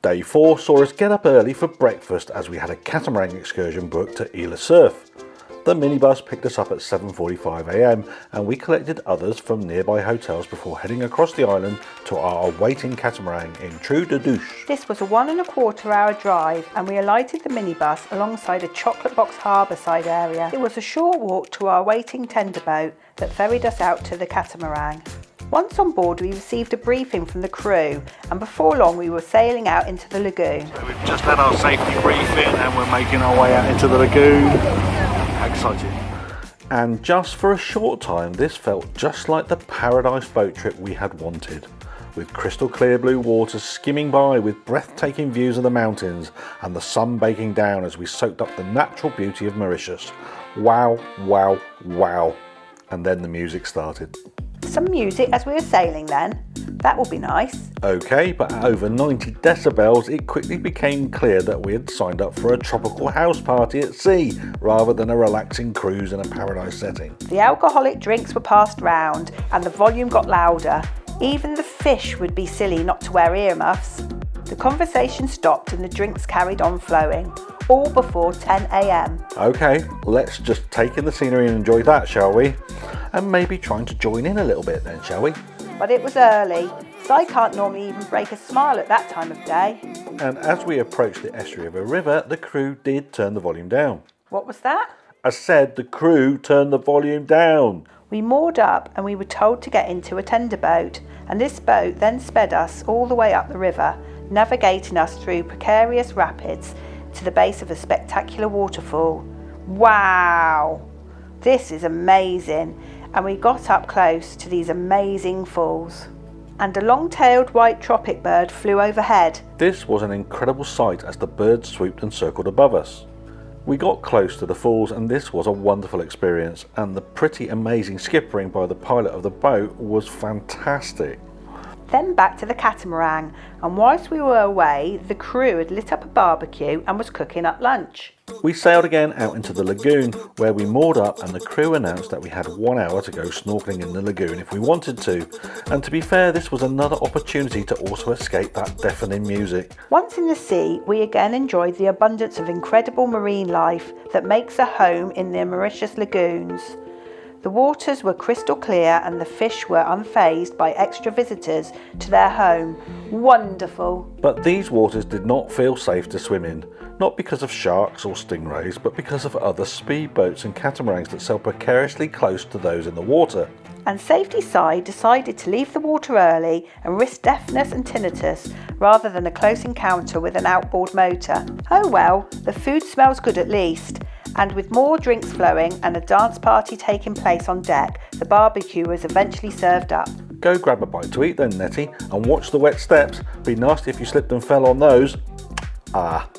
Day 4 saw us get up early for breakfast as we had a catamaran excursion booked to Cerfs. The minibus picked us up at 7:45 am and we collected others from nearby hotels before heading across the island to our awaiting catamaran in Trou de Douche. This was a 1.25 hour drive and we alighted the minibus alongside a chocolate box harbour side area. It was a short walk to our waiting tender boat that ferried us out to the catamaran. Once on board we received a briefing from the crew and before long we were sailing out into the lagoon. So we've just had our safety briefing and we're making our way out into the lagoon. Exciting. And just for a short time this felt just like the paradise boat trip we had wanted, with crystal clear blue waters skimming by with breathtaking views of the mountains and the sun baking down as we soaked up the natural beauty of Mauritius. Wow, wow, wow. And then the music started. Some music as we were sailing then. That will be nice. Okay, but at over 90 decibels, it quickly became clear that we had signed up for a tropical house party at sea, rather than a relaxing cruise in a paradise setting. The alcoholic drinks were passed round and the volume got louder. Even the fish would be silly not to wear earmuffs. The conversation stopped and the drinks carried on flowing, all before 10 am. Okay, let's just take in the scenery and enjoy that, shall we? And maybe trying to join in a little bit then, shall we? But it was early, so I can't normally even break a smile at that time of day. And as we approached the estuary of a river, the crew did turn the volume down. What was that? I said the crew turned the volume down. We moored up and we were told to get into a tender boat, and this boat then sped us all the way up the river, navigating us through precarious rapids to the base of a spectacular waterfall. Wow! This is amazing, and we got up close to these amazing falls. And a long-tailed white tropic bird flew overhead. This was an incredible sight as the bird swooped and circled above us. We got close to the falls and this was a wonderful experience, and the pretty amazing skippering by the pilot of the boat was fantastic. Then back to the catamaran, and whilst we were away, the crew had lit up a barbecue and was cooking up lunch. We sailed again out into the lagoon where we moored up and the crew announced that we had 1 hour to go snorkeling in the lagoon if we wanted to. And to be fair, this was another opportunity to also escape that deafening music. Once in the sea, we again enjoyed the abundance of incredible marine life that makes a home in the Mauritius lagoons. The waters were crystal clear and the fish were unfazed by extra visitors to their home. Wonderful! But these waters did not feel safe to swim in, not because of sharks or stingrays, but because of other speedboats and catamarans that sail precariously close to those in the water. And Safety Side decided to leave the water early and risk deafness and tinnitus rather than a close encounter with an outboard motor. Oh well, the food smells good at least. And with more drinks flowing and a dance party taking place on deck, the barbecue was eventually served up. Go grab a bite to eat then, Nettie, and watch the wet steps. Be nasty if you slipped and fell on those. Ah.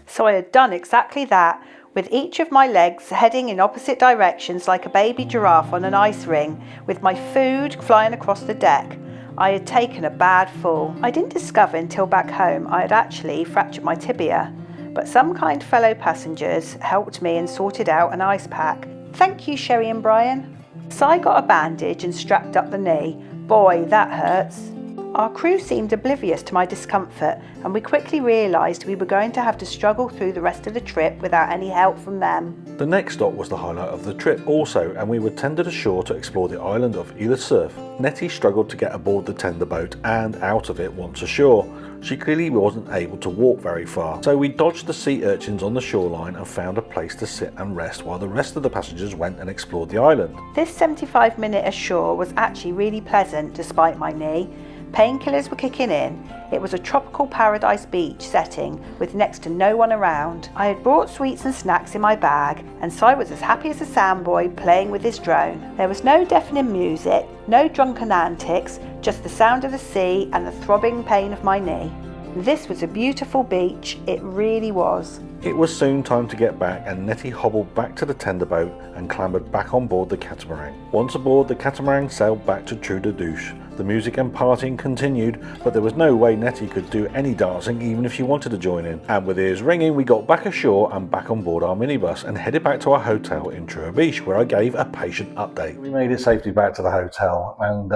So I had done exactly that, with each of my legs heading in opposite directions like a baby giraffe on an ice ring, with my food flying across the deck. I had taken a bad fall. I didn't discover until back home I had actually fractured my tibia, but some kind fellow passengers helped me and sorted out an ice pack. Thank you, Sherry and Brian. So I got a bandage and strapped up the knee. Boy, that hurts. Our crew seemed oblivious to my discomfort, and we quickly realised we were going to have to struggle through the rest of the trip without any help from them. The next stop was the highlight of the trip also, and we were tendered ashore to explore the island of Cerfs. Nettie struggled to get aboard the tender boat and out of it once ashore. She clearly wasn't able to walk very far, so we dodged the sea urchins on the shoreline and found a place to sit and rest while the rest of the passengers went and explored the island. This 75-minute ashore was actually really pleasant despite my knee. Painkillers were kicking in. It was a tropical paradise beach setting with next to no one around. I had brought sweets and snacks in my bag, and so I was as happy as a sandboy playing with his drone. There was no deafening music, no drunken antics, just the sound of the sea and the throbbing pain of my knee. This was a beautiful beach, it really was. It was soon time to get back, and Nettie hobbled back to the tender boat and clambered back on board the catamaran. Once aboard, the catamaran sailed back to Trou de Douche. The music and partying continued, but there was no way Nettie could do any dancing even if she wanted to join in. And with ears ringing, we got back ashore and back on board our minibus and headed back to our hotel in Trou de Douche, where I gave a patient update. We made it safely back to the hotel, and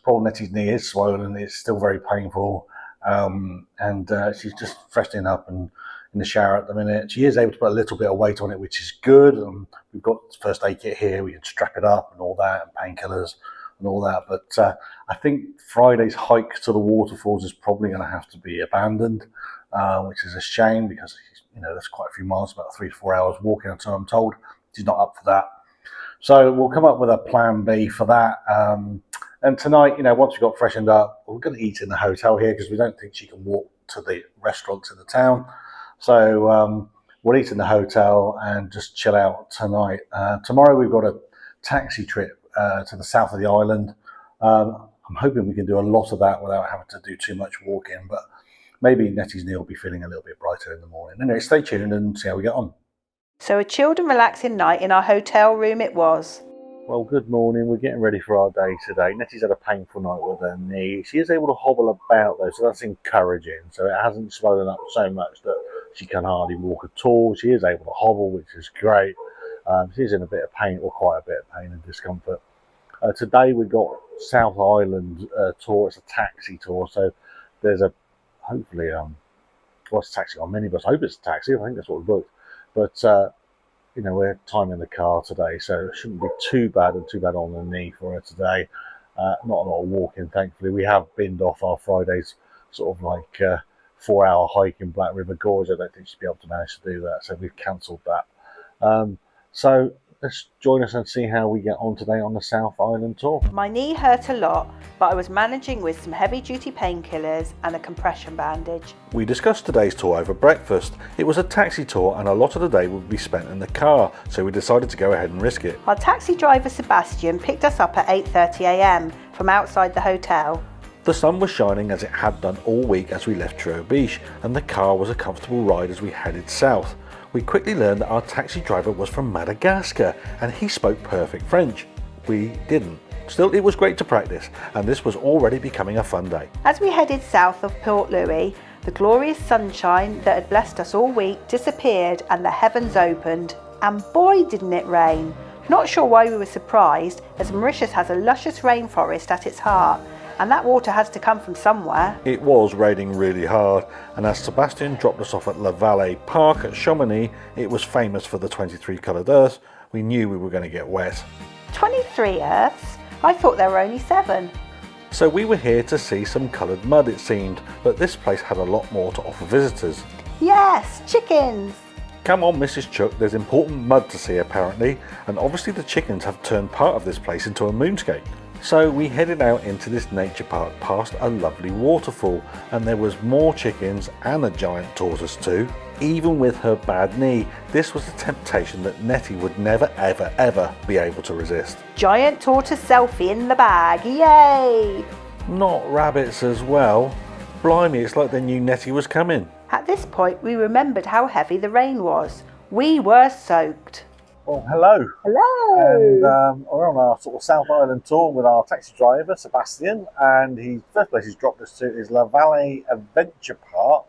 poor Nettie's knee is swollen, it's still very painful. and she's just freshening up and in the shower at the minute. She is able to put a little bit of weight on it, which is good. We've got first aid kit here. We can strap it up and all that, and painkillers and all that. But I think Friday's hike to the waterfalls is probably going to have to be abandoned, which is a shame because that's quite a few miles, about 3 to 4 hours walking until I'm told. She's not up for that. So we'll come up with a plan B for that. And tonight, once we got freshened up, we're going to eat in the hotel here because we don't think she can walk to the restaurants in the town. So we'll eat in the hotel and just chill out tonight. Tomorrow we've got a taxi trip to the south of the island. I'm hoping we can do a lot of that without having to do too much walking, but maybe Nettie's knee will be feeling a little bit brighter in the morning. Anyway, stay tuned and see how we get on. So a chilled and relaxing night in our hotel room it was. Well, good morning. We're getting ready for our day today. Nettie's had a painful night with her knee. She is able to hobble about though, so that's encouraging. So it hasn't swollen up so much that she can hardly walk at all. She is able to hobble, which is great. She's in a bit of pain, or quite a bit of pain and discomfort. Today we've got South Island tour. It's a taxi tour, so there's hopefully it's a taxi on minibus. I hope it's a taxi. I think that's what we booked. But we're timing the car today, so it shouldn't be too bad on the knee for her today. Not a lot of walking, thankfully. We have binned off our Friday's sort of like 4-hour hike in Black River Gorge. I don't think she'll be able to manage to do that, so we've cancelled that. So let's join us and see how we get on today on the South Island tour. My knee hurt a lot, but I was managing with some heavy-duty painkillers and a compression bandage. We discussed today's tour over breakfast. It was a taxi tour and a lot of the day would be spent in the car, so we decided to go ahead and risk it. Our taxi driver Sebastian picked us up at 8:30 a.m. from outside the hotel. The sun was shining as it had done all week as we left Trio Beach, and the car was a comfortable ride as we headed south. We quickly learned that our taxi driver was from Madagascar and he spoke perfect French. We didn't. Still, it was great to practice, and this was already becoming a fun day. As we headed south of Port Louis, the glorious sunshine that had blessed us all week disappeared and the heavens opened. And boy, didn't it rain. Not sure why we were surprised, as Mauritius has a luscious rainforest at its heart, and that water has to come from somewhere. It was raining really hard, and as Sebastian dropped us off at Vallée Park at Chamarel, it was famous for the 23 coloured earths. We knew we were going to get wet. 23 earths? I thought there were only 7. So we were here to see some coloured mud, it seemed, but this place had a lot more to offer visitors. Yes, chickens! Come on, Mrs. Chuck, there's important mud to see apparently, and obviously the chickens have turned part of this place into a moonscape. So we headed out into this nature park past a lovely waterfall, and there was more chickens and a giant tortoise too. Even with her bad knee, this was a temptation that Nettie would never ever ever be able to resist. Giant tortoise selfie in the bag, yay! Not rabbits as well. Blimey, it's like they knew Nettie was coming. At this point we remembered how heavy the rain was. We were soaked. Well, hello. Hello! And we're on our sort of South Island tour with our taxi driver, Sebastian, and the first place he's dropped us to is Vallée Adventure Park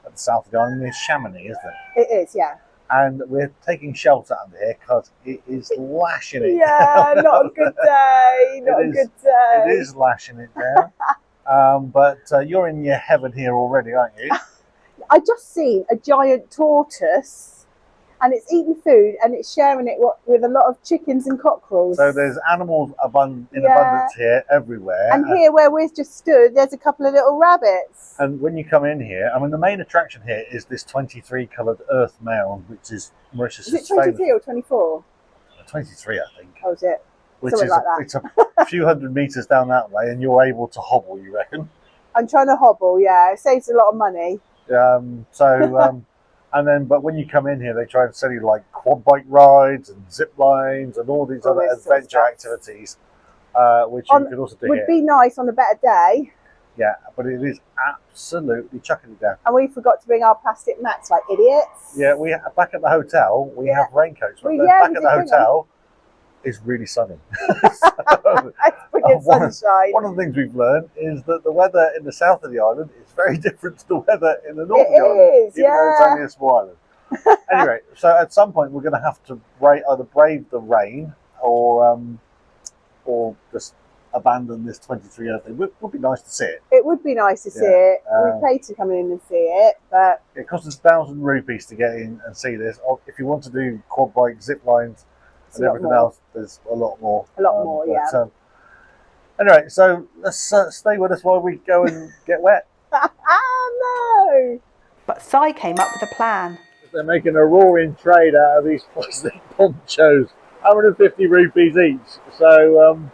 at the south of the island near Chamonix, isn't it? It is, yeah. And we're taking shelter under here because it is lashing it. Yeah, not a good day, not a good day. It is lashing it down. But you're in your heaven here already, aren't you? I just seen a giant tortoise and it's eating food and it's sharing it with a lot of chickens and cockerels. So there's animals in abundance here everywhere. And here where we've just stood, there's a couple of little rabbits. And when you come in here, I mean, the main attraction here is this 23 coloured earth mound, which is Mauritius' Is it 23 or 24? 23, I think. Oh, is it? Which Something is like that. It's a few hundred metres down that way, and you're able to hobble, you reckon? I'm trying to hobble, yeah. It saves a lot of money. But when you come in here, they try and sell you like quad bike rides and zip lines and all these other adventure activities, which you can also do here. Would be nice on a better day. Yeah, but it is absolutely chucking it down. And we forgot to bring our plastic mats like idiots. Yeah, back at the hotel, we have raincoats. But back at the hotel, it's really sunny. Sunshine. One of the things we've learned is that the weather in the south of the island is very different to the weather in the north of the island. It is, even though it's only a small island. Anyway, so at some point we're going to have to either brave the rain or just abandon this 23 Earth thing. Would be nice to see it. It would be nice to see it. We paid to come in and see it, but it costs us 1,000 rupees to get in and see this. If you want to do quad bike, zip lines, and everything else, there's a lot more. A lot more, yeah. Anyway, so let's stay with us while we go and get wet. no! But Si came up with a plan. They're making a roaring trade out of these plastic ponchos, 150 rupees each. So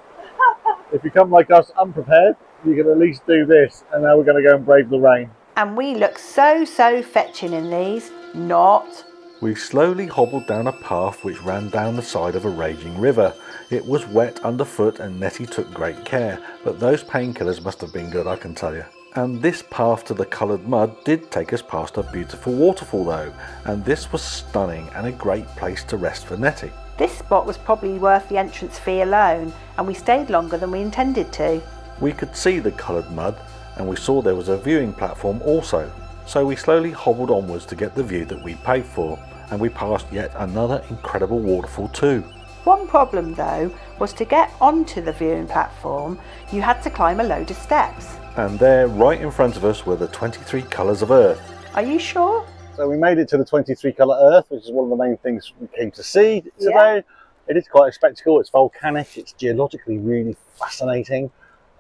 if you come like us unprepared, you can at least do this, and now we're going to go and brave the rain. And we look so fetching in these. Not. We slowly hobbled down a path which ran down the side of a raging river. It was wet underfoot and Nettie took great care, but those painkillers must have been good, I can tell you. And this path to the coloured mud did take us past a beautiful waterfall though, and this was stunning and a great place to rest for Nettie. This spot was probably worth the entrance fee alone, and we stayed longer than we intended to. We could see the coloured mud, and we saw there was a viewing platform also, so we slowly hobbled onwards to get the view that we paid for, and we passed yet another incredible waterfall too. One problem though was to get onto the viewing platform, you had to climb a load of steps. And there, right in front of us, were the 23 colours of Earth. Are you sure? So we made it to the 23 colour Earth, which is one of the main things we came to see today. Yeah. It is quite a spectacle. It's volcanic. It's geologically really fascinating.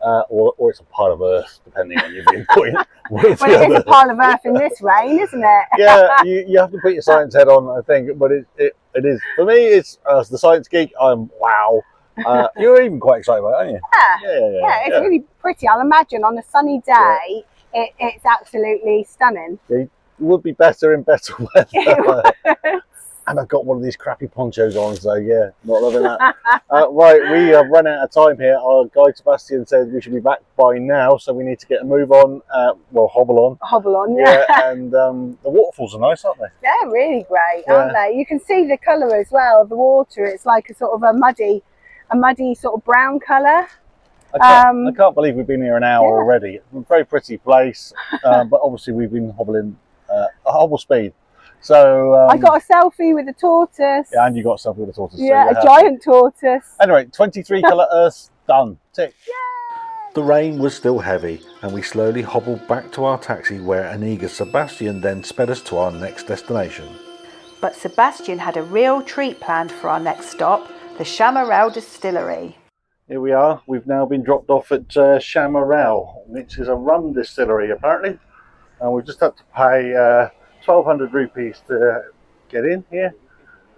Or it's a pile of Earth, depending on your viewpoint. Well, it is a pile of Earth in this rain, isn't it? Yeah, you have to put your science head on, I think. But it is, for me, it's as the science geek, I'm wow. You're even quite excited about it, aren't you? Yeah, it's really pretty. I'll imagine on a sunny day, it's absolutely stunning. It would be better in better weather. And I've got one of these crappy ponchos on, so yeah, not loving that. Right, we have run out of time here. Our guide Sebastian said we should be back by now, so we need to get a move on. Hobble on. Hobble on, yeah. And the waterfalls are nice, aren't they? They're really great, aren't they? You can see the colour as well of the water. It's like a sort of a muddy sort of brown colour. I can't believe we've been here an hour already. It's a very pretty place, but obviously we've been hobbling a hobble speed. So I got a selfie with a tortoise. Yeah, and you got a selfie with a tortoise. Yeah, so a giant tortoise. Anyway, 23 colour Earths done. Tick. Yay! The rain was still heavy, and we slowly hobbled back to our taxi, where an eager Sebastian then sped us to our next destination. But Sebastian had a real treat planned for our next stop, the Chamarel distillery. Here we are. We've now been dropped off at Chamarel, which is a rum distillery apparently, and we've just had to pay 1,200 rupees to get in here,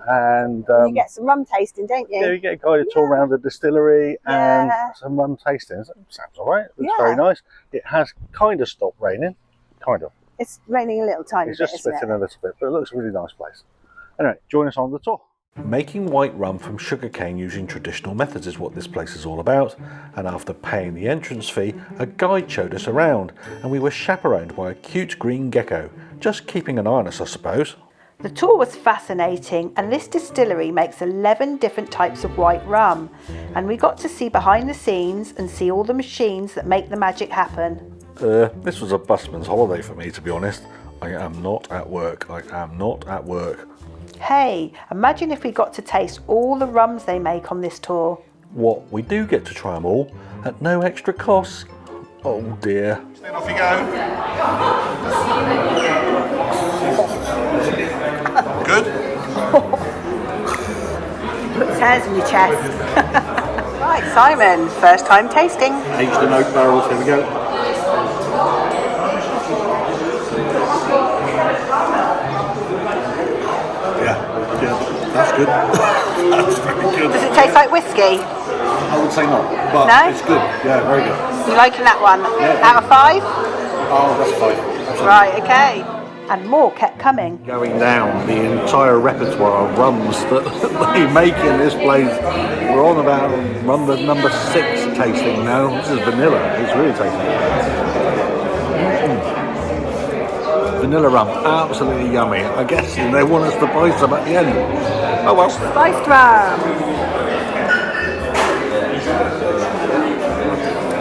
and you get some rum tasting, don't you? Yeah, you get a guided tour around the distillery and some rum tastings. Sounds all right. Looks very nice. It has kind of stopped raining, kind of. It's raining a little tiny bit. It's just spitting a little bit, but it looks a really nice place. Anyway, join us on the tour. Making white rum from sugarcane using traditional methods is what this place is all about, and after paying the entrance fee, a guide showed us around, and we were chaperoned by a cute green gecko, just keeping an eye on us, I suppose. The tour was fascinating, and this distillery makes 11 different types of white rum, and we got to see behind the scenes and see all the machines that make the magic happen. This was a busman's holiday for me, to be honest. I am not at work. Hey, imagine if we got to taste all the rums they make on this tour. What, we do get to try them all at no extra cost? Oh dear. Then off you go. Good? Put hairs in your chest. Right, Simon, first time tasting. Aged in oak barrels, here we go. Yeah, that's good. That's very good. Does it taste like whiskey? I would say not, but No? it's good. Yeah, very good. You liking that one? Yeah. Out of 5? Oh, that's fine. Absolutely. Right, okay. And more kept coming. Going down the entire repertoire of rums that they make in this place. We're on about rum number 6 tasting now. This is vanilla. It's really tasty. Vanilla rum, absolutely yummy. I guess they want us to buy some at the end. Oh well. Spiced rum.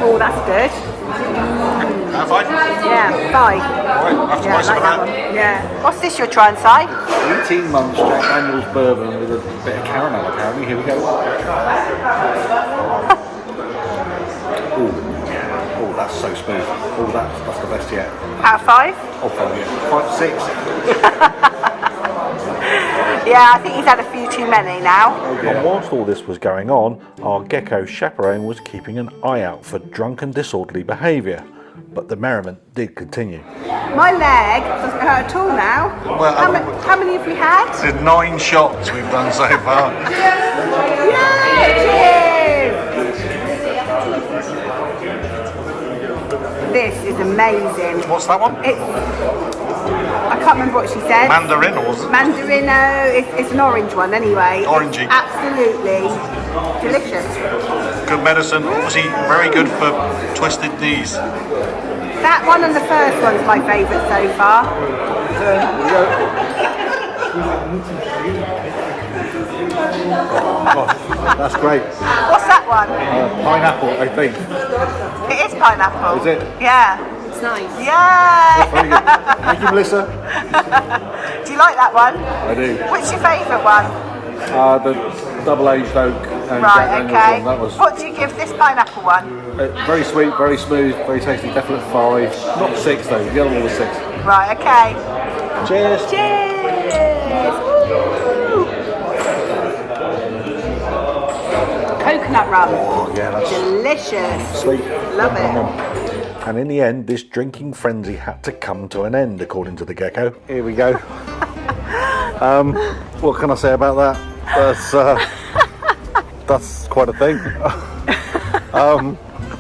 Oh, that's good. 5? Yeah, 5. Alright, Yeah, I like that one. Yeah. What's this you're trying, Si? 18 months Jack Daniels bourbon with a bit of caramel apparently. Here we go. That's so smooth. Oh, that's the best yet. Out of 5? Oh, 5, yeah. 5, 6. Yeah, I think he's had a few too many now. And whilst all this was going on, our gecko Chamarel was keeping an eye out for drunken disorderly behaviour. But the merriment did continue. My leg doesn't hurt at all now. Well, how many have we had? It's 9 shots we've done so far. Yeah, cheers! This is amazing. What's that one? I can't remember what she said. Mandarin or was it? Mandarino. It's an orange one anyway. Orangey. It's absolutely delicious. Good medicine. Obviously very good for twisted knees. That one and the first one's my favourite so far. Oh, that's great. What's that one? Pineapple, I think. It is pineapple. Is it? Yeah. It's nice. Yeah. Very good. Thank you, Melissa. Do you like that one? I do. What's your favourite one? The double-aged oak and Right, Jack Daniels okay. one. That was What do you give this pineapple one? very sweet, very smooth, very tasty. Definite 5. Not 6 though. The other one was 6. Right, okay. Cheers. Cheers! Woo! Coconut rum. Oh, yeah, that's Delicious. sweet. Love it. And in the end, this drinking frenzy had to come to an end, according to the gecko. Here we go. What can I say about that? That's quite a thing.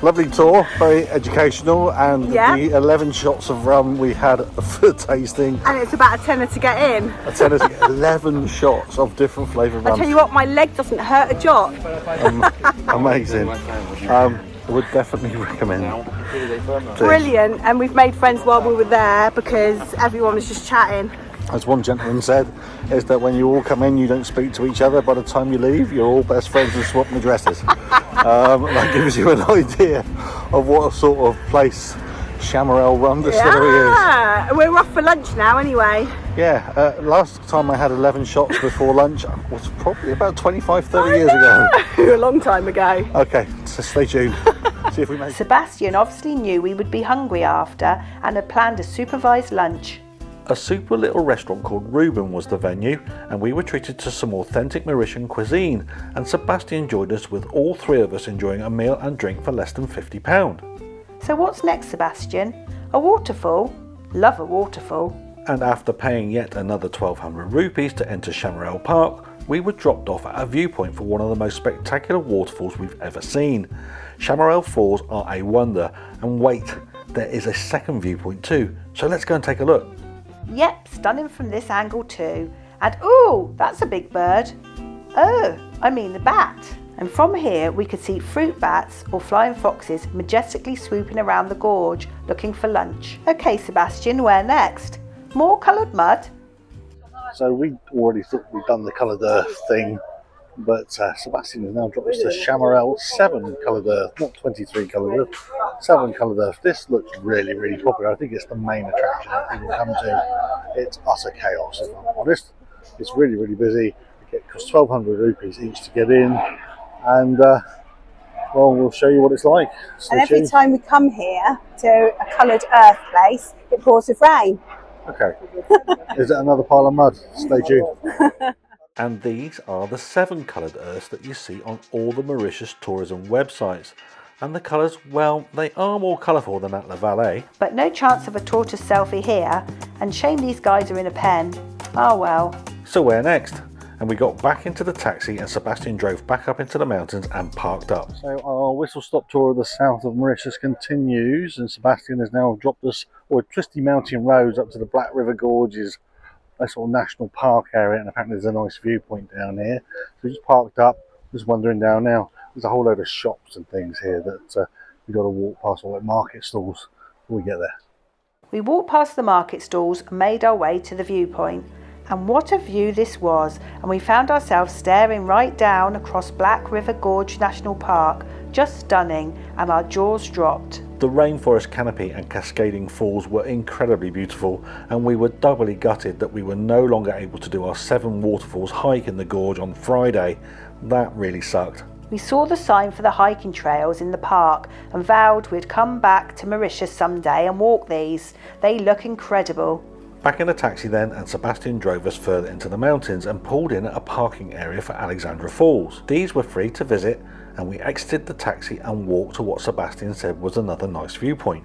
Lovely tour, very educational, and Yeah. the 11 shots of rum we had for tasting. And it's about a tenner to get in. I tell you, 11 shots of different flavoured I tell rum. you what, my leg doesn't hurt a jot. Amazing. I would definitely recommend this. Brilliant. And we've made friends while we were there because everyone was just chatting. As one gentleman said, is that when you all come in, you don't speak to each other. By the time you leave, you're all best friends and swapping addresses. That gives you an idea of what sort of place Chamarel Rum Distillery is. Yeah, we're off for lunch now anyway. Yeah, last time I had 11 shots before lunch was probably about 25, 30 years ago. A long time ago. Okay, so stay tuned. See if we make it. Sebastian obviously knew we would be hungry after and had planned a supervised lunch. A super little restaurant called Reuben was the venue, and we were treated to some authentic Mauritian cuisine, and Sebastian joined us with all 3 of us enjoying a meal and drink for less than £50. So what's next, Sebastian? A waterfall? Love a waterfall. And after paying yet another 1,200 rupees to enter Chamarel Park, we were dropped off at a viewpoint for one of the most spectacular waterfalls we've ever seen. Chamarel Falls are a wonder, and wait, there is a second viewpoint too, so let's go and take a look. Yep, stunning from this angle too. And ooh, that's a big bird. Oh, I mean the bat. And from here we could see fruit bats or flying foxes majestically swooping around the gorge looking for lunch. Okay, Sebastian, where next? More coloured mud? So we already thought we'd done the coloured earth thing, but Sebastian has now dropped us to Chamarel 7 coloured earth, not 23 coloured earth, 7 coloured earth. This looks really, really popular. I think it's the main attraction that people come to. It's utter chaos, if I'm honest. It's really, really busy. It costs 1,200 rupees each to get in, and well, we'll show you what it's like. Stay And every tuned. time we come here to a coloured earth place, it pours with rain. Okay. Is it another pile of mud? Stay tuned. And these are the 7 coloured earths that you see on all the Mauritius tourism websites. And the colours, well, they are more colourful than at La Vallée. But no chance of a tortoise selfie here, and shame these guys are in a pen. Oh well. So where next? And we got back into the taxi and Sebastian drove back up into the mountains and parked up. So our whistle stop tour of the south of Mauritius continues, and Sebastian has now dropped us on twisty mountain roads up to the Black River Gorges, a sort of national park area, and apparently there's a nice viewpoint down here. So we just parked up, just wandering down now. There's a whole load of shops and things here that we've got to walk past, all like market stalls before we get there. We walked past the market stalls and made our way to the viewpoint. And what a view this was, and we found ourselves staring right down across Black River Gorge National Park. Just stunning, and our jaws dropped. The rainforest canopy and cascading falls were incredibly beautiful, and we were doubly gutted that we were no longer able to do our 7 waterfalls hike in the gorge on Friday. That really sucked. We saw the sign for the hiking trails in the park and vowed we'd come back to Mauritius someday and walk these. They look incredible. Back in a taxi then, and Sebastian drove us further into the mountains and pulled in at a parking area for Alexandra Falls. These were free to visit, and we exited the taxi and walked to what Sebastian said was another nice viewpoint.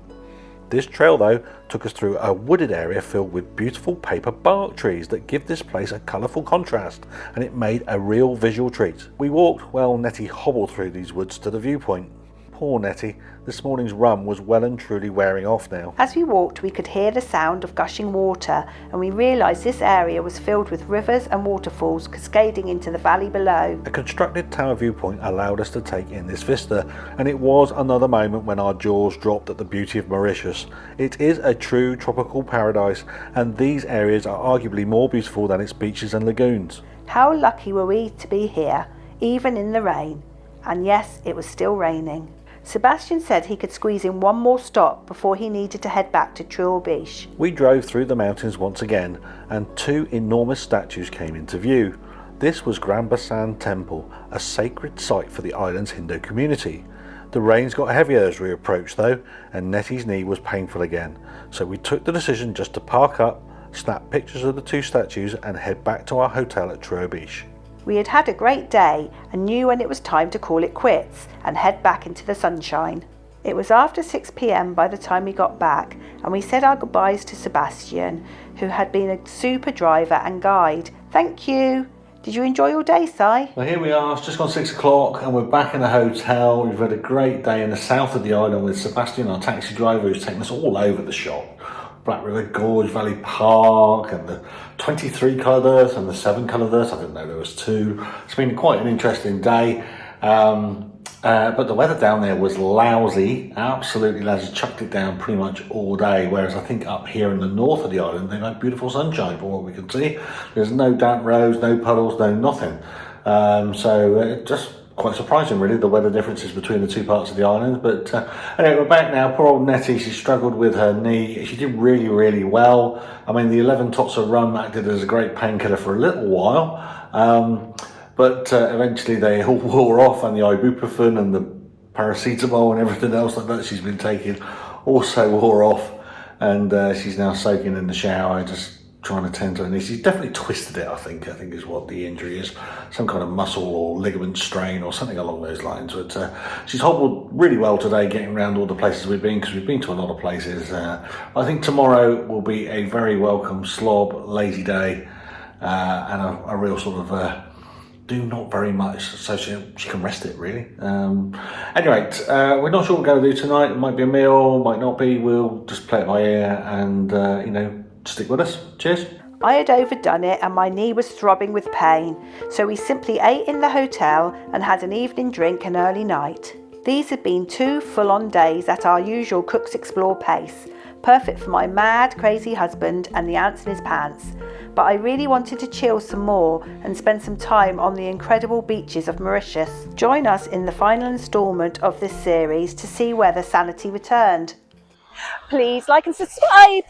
This trail though took us through a wooded area filled with beautiful paper bark trees that give this place a colourful contrast, and it made a real visual treat. We walked while Nettie hobbled through these woods to the viewpoint. Poor Nettie, this morning's rum was well and truly wearing off now. As we walked, we could hear the sound of gushing water, and we realised this area was filled with rivers and waterfalls cascading into the valley below. A constructed tower viewpoint allowed us to take in this vista, and it was another moment when our jaws dropped at the beauty of Mauritius. It is a true tropical paradise, and these areas are arguably more beautiful than its beaches and lagoons. How lucky were we to be here, even in the rain. And yes, it was still raining. Sebastian said he could squeeze in one more stop before he needed to head back to Turquoise. We drove through the mountains once again, and two enormous statues came into view. This was Grand Basan Temple, a sacred site for the island's Hindu community. The rains got heavier as we approached though, and Nettie's knee was painful again, so we took the decision just to park up, snap pictures of the two statues and head back to our hotel at Turquoise. We had had a great day and knew when it was time to call it quits and head back into the sunshine. It was after 6 p.m. by the time we got back, and we said our goodbyes to Sebastian, who had been a super driver and guide. Thank you. Did you enjoy your day, Si? Well, here we are, it's just gone 6 o'clock and we're back in the hotel. We've had a great day in the south of the island with Sebastian, our taxi driver, who's taken us all over the shop. Black River Gorges Valley Park and the 23 coloured earth and the 7 coloured earth. I didn't know there was 2. It's been quite an interesting day. But the weather down there was lousy, absolutely lousy, chucked it down pretty much all day, whereas I think up here in the north of the island they've had beautiful sunshine from what we can see. There's no damp roads, no puddles, no nothing. So just quite surprising really, the weather differences between the two parts of the island. But anyway, we're back now. Poor old Nettie, she struggled with her knee. She did really, really well. I mean, the 11 tots of rum acted as a great painkiller for a little while. But eventually they all wore off, and the ibuprofen and the paracetamol and everything else like that she's been taking also wore off. And she's now soaking in the shower, just trying to tend to her knee. She's definitely twisted it, I think is what the injury is. Some kind of muscle or ligament strain or something along those lines. But she's hobbled really well today, getting around all the places we've been, because we've been to a lot of places. I think tomorrow will be a very welcome slob, lazy day, and a real sort of do not very much, so she can rest it really. Anyway, we're not sure what we're going to do tonight. It might be a meal, might not be. We'll just play it by ear and stick with us. Cheers. I had overdone it and my knee was throbbing with pain, so we simply ate in the hotel and had an evening drink and early night. These had been 2 full-on days at our usual Cooks Explore pace, perfect for my mad, crazy husband and the ants in his pants. But I really wanted to chill some more and spend some time on the incredible beaches of Mauritius. Join us in the final instalment of this series to see whether sanity returned. Please like and subscribe.